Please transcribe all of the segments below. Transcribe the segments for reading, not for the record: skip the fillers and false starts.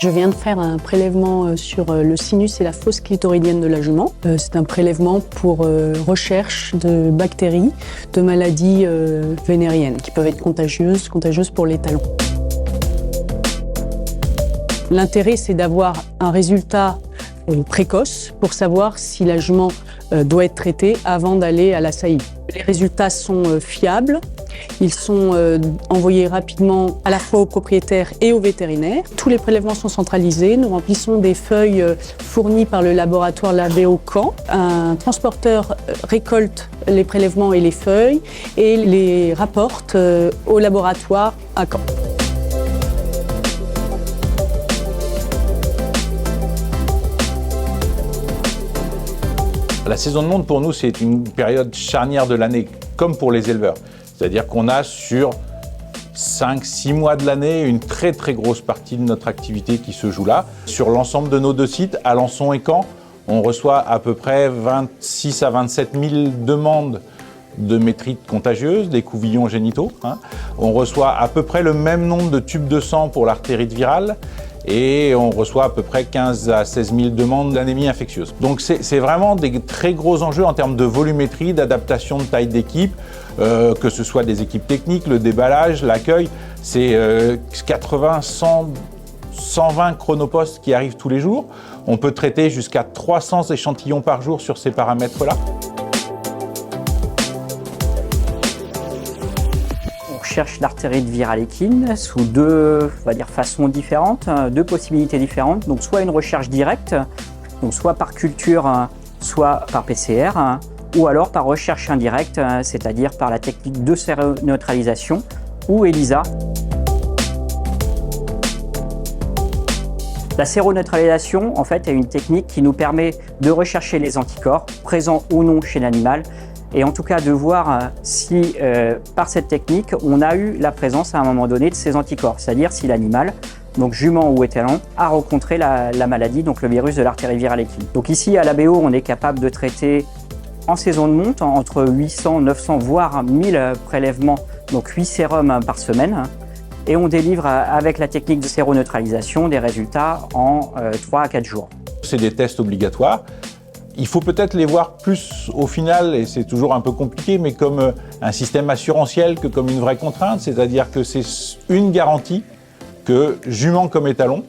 Je viens de faire un prélèvement sur le sinus et la fosse clitoridienne de la jument. C'est un prélèvement pour recherche de bactéries, de maladies vénériennes qui peuvent être contagieuses pour les talons. L'intérêt, c'est d'avoir un résultat précoce pour savoir si la jument doit être traitée avant d'aller à la saillie. Les résultats sont fiables, ils sont envoyés rapidement à la fois aux propriétaires et aux vétérinaires. Tous les prélèvements sont centralisés, nous remplissons des feuilles fournies par le laboratoire Labéo Caen. Un transporteur récolte les prélèvements et les feuilles et les rapporte au laboratoire à Caen. La saison de monte, pour nous, c'est une période charnière de l'année, comme pour les éleveurs. C'est-à-dire qu'on a sur 5-6 mois de l'année une très très grosse partie de notre activité qui se joue là. Sur l'ensemble de nos deux sites, Alençon et Caen, on reçoit à peu près 26 à 27 000 demandes de métrites contagieuses, des couvillons génitaux. On reçoit à peu près le même nombre de tubes de sang pour l'artérite virale. Et on reçoit à peu près 15 à 16 000 demandes d'anémie infectieuse. Donc c'est vraiment des très gros enjeux en termes de volumétrie, d'adaptation de taille d'équipe, que ce soit des équipes techniques, le déballage, l'accueil. C'est 80, 100, 120 chronopostes qui arrivent tous les jours. On peut traiter jusqu'à 300 échantillons par jour sur ces paramètres-là. On cherche l'artérite virale équine sous deux façons différentes, deux possibilités différentes. Donc soit une recherche directe, donc soit par culture, soit par PCR, ou alors par recherche indirecte, c'est-à-dire par la technique de séroneutralisation ou ELISA. La séroneutralisation, en fait, est une technique qui nous permet de rechercher les anticorps, présents ou non chez l'animal, et en tout cas de voir si, par cette technique, on a eu la présence à un moment donné de ces anticorps, c'est-à-dire si l'animal, donc jument ou étalon, a rencontré la maladie, donc le virus de l'artérite virale équine. Donc ici, à l'ABO, on est capable de traiter en saison de monte entre 800, 900, voire 1000 prélèvements, donc 8 sérums par semaine. Et on délivre avec la technique de séroneutralisation des résultats en 3 à 4 jours. C'est des tests obligatoires. Il faut peut-être les voir plus au final, et c'est toujours un peu compliqué, mais comme un système assurantiel que comme une vraie contrainte, c'est-à-dire que c'est une garantie que juments comme étalons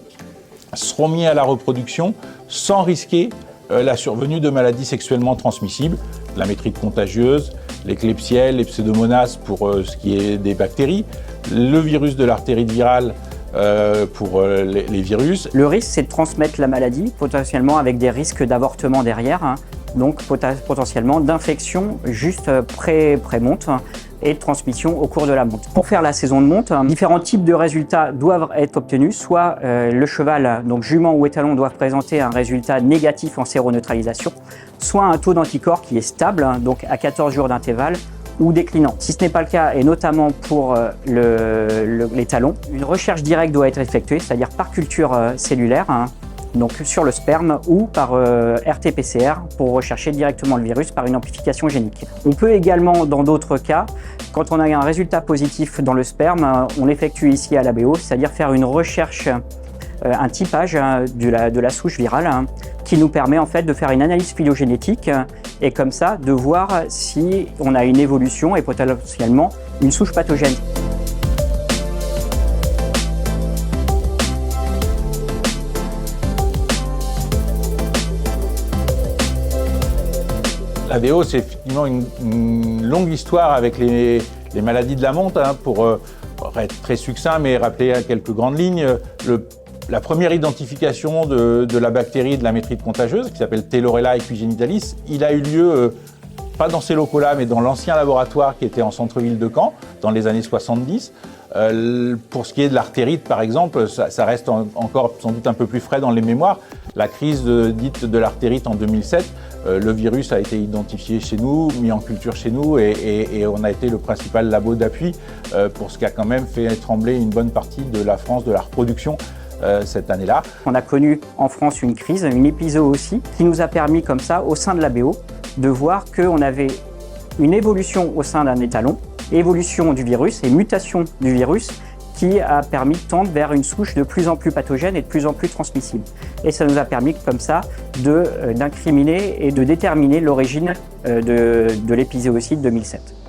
seront mis à la reproduction sans risquer la survenue de maladies sexuellement transmissibles, la métrite contagieuse, les klebsielles, les pseudomonas pour ce qui est des bactéries, le virus de l'artérite virale pour les virus. Le risque, c'est de transmettre la maladie, potentiellement avec des risques d'avortement derrière, donc potentiellement d'infection juste pré-monte et de transmission au cours de la monte. Pour faire la saison de monte, différents types de résultats doivent être obtenus. Soit le cheval, donc jument ou étalon, doivent présenter un résultat négatif en séroneutralisation, soit un taux d'anticorps qui est stable, donc à 14 jours d'intervalle, ou déclinant. Si ce n'est pas le cas, et notamment pour les talons, une recherche directe doit être effectuée, c'est-à-dire par culture cellulaire, donc sur le sperme, ou par RT-PCR pour rechercher directement le virus par une amplification génique. On peut également, dans d'autres cas, quand on a un résultat positif dans le sperme, on l'effectue ici à l'ABO, c'est-à-dire faire une recherche, un typage de la souche virale, qui nous permet en fait de faire une analyse phylogénétique et comme ça de voir si on a une évolution et potentiellement une souche pathogène. L'ABO, c'est effectivement une longue histoire avec les maladies de la monte, pour être très succinct mais rappeler à quelques grandes lignes. La première identification de la bactérie de la métrite contagieuse, qui s'appelle Taylorella equigenitalis, il a eu lieu, pas dans ces locaux-là, mais dans l'ancien laboratoire qui était en centre-ville de Caen, dans les années 70. Pour ce qui est de l'artérite, par exemple, ça reste encore sans doute un peu plus frais dans les mémoires. La crise dite de l'artérite en 2007, le virus a été identifié chez nous, mis en culture chez nous, et on a été le principal labo d'appui pour ce qui a quand même fait trembler une bonne partie de la France, de la reproduction cette année-là. On a connu en France une crise, une épisode aussi, qui nous a permis comme ça, au sein de l'ABO, de voir qu'on avait une évolution au sein d'un étalon, évolution du virus et mutation du virus qui a permis de tendre vers une souche de plus en plus pathogène et de plus en plus transmissible. Et ça nous a permis comme ça d'incriminer et de déterminer l'origine de l'épizootie de 2007.